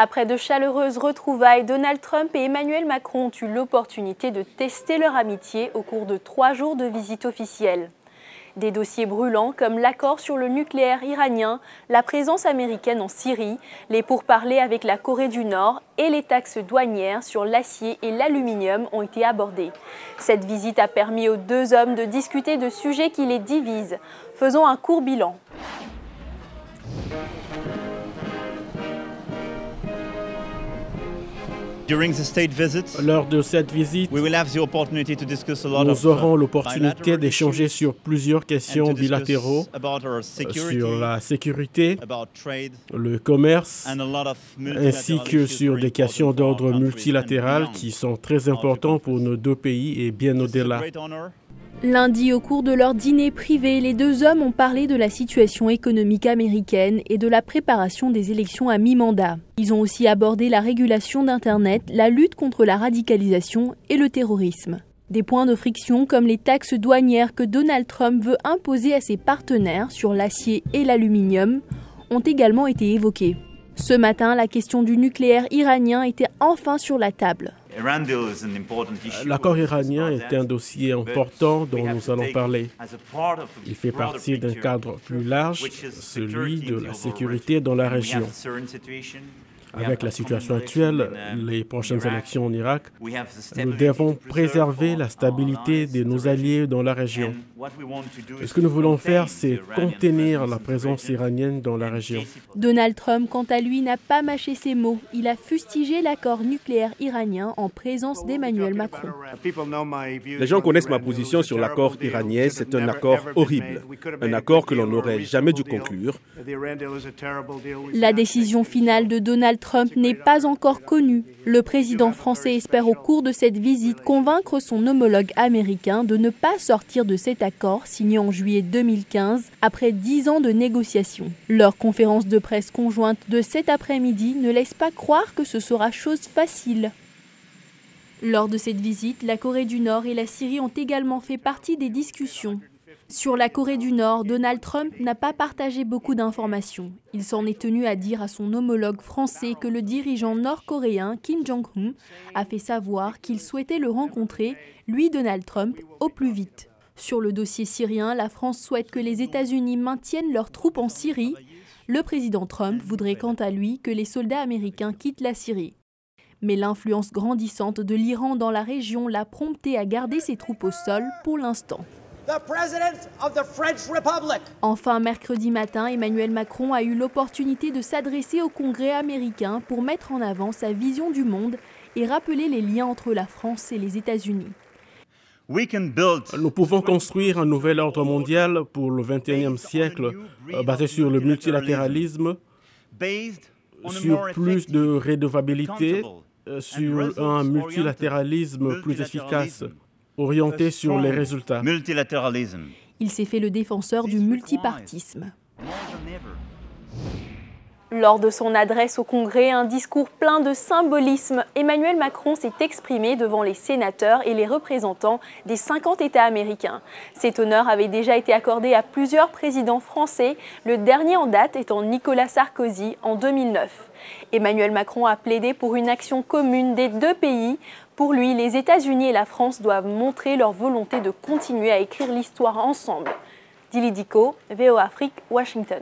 Après de chaleureuses retrouvailles, Donald Trump et Emmanuel Macron ont eu l'opportunité de tester leur amitié au cours de 3 jours de visite officielle. Des dossiers brûlants comme l'accord sur le nucléaire iranien, la présence américaine en Syrie, les pourparlers avec la Corée du Nord et les taxes douanières sur l'acier et l'aluminium ont été abordés. Cette visite a permis aux deux hommes de discuter de sujets qui les divisent. Faisons un court bilan. Lors de cette visite, nous aurons l'opportunité d'échanger sur plusieurs questions bilatérales, sur la sécurité, le commerce, ainsi que sur des questions d'ordre multilatéral qui sont très importantes pour nos deux pays et bien au-delà. Lundi, au cours de leur dîner privé, les deux hommes ont parlé de la situation économique américaine et de la préparation des élections à mi-mandat. Ils ont aussi abordé la régulation d'Internet, la lutte contre la radicalisation et le terrorisme. Des points de friction comme les taxes douanières que Donald Trump veut imposer à ses partenaires sur l'acier et l'aluminium ont également été évoqués. Ce matin, la question du nucléaire iranien était enfin sur la table. L'accord iranien est un dossier important dont nous allons parler. Il fait partie d'un cadre plus large, celui de la sécurité dans la région. Avec la situation actuelle, les prochaines élections en Irak, nous devons préserver la stabilité de nos alliés dans la région. Ce que nous voulons faire, c'est contenir la présence iranienne dans la région. Donald Trump, quant à lui, n'a pas mâché ses mots. Il a fustigé l'accord nucléaire iranien en présence d'Emmanuel Macron. Les gens connaissent ma position sur l'accord iranien. C'est un accord horrible, un accord que l'on n'aurait jamais dû conclure. La décision finale de Donald Trump n'est pas encore connue. Le président français espère au cours de cette visite convaincre son homologue américain de ne pas sortir de cet accord signé en juillet 2015 après 10 ans de négociations. Leur conférence de presse conjointe de cet après-midi ne laisse pas croire que ce sera chose facile. Lors de cette visite, la Corée du Nord et la Syrie ont également fait partie des discussions. Sur la Corée du Nord, Donald Trump n'a pas partagé beaucoup d'informations. Il s'en est tenu à dire à son homologue français que le dirigeant nord-coréen Kim Jong-un a fait savoir qu'il souhaitait le rencontrer, lui Donald Trump, au plus vite. Sur le dossier syrien, la France souhaite que les États-Unis maintiennent leurs troupes en Syrie. Le président Trump voudrait quant à lui que les soldats américains quittent la Syrie. Mais l'influence grandissante de l'Iran dans la région l'a prompté à garder ses troupes au sol pour l'instant. Enfin, mercredi matin, Emmanuel Macron a eu l'opportunité de s'adresser au Congrès américain pour mettre en avant sa vision du monde et rappeler les liens entre la France et les États-Unis. Nous pouvons construire un nouvel ordre mondial pour le XXIe siècle basé sur le multilatéralisme, sur plus de redevabilité, sur un multilatéralisme plus efficace, orienté sur les résultats. Il s'est fait le défenseur du multipartisme. Lors de son adresse au Congrès, un discours plein de symbolisme, Emmanuel Macron s'est exprimé devant les sénateurs et les représentants des 50 États américains. Cet honneur avait déjà été accordé à plusieurs présidents français, le dernier en date étant Nicolas Sarkozy en 2009. Emmanuel Macron a plaidé pour une action commune des deux pays. Pour lui, les États-Unis et la France doivent montrer leur volonté de continuer à écrire l'histoire ensemble. Dili Diko, VOA Afrique, Washington.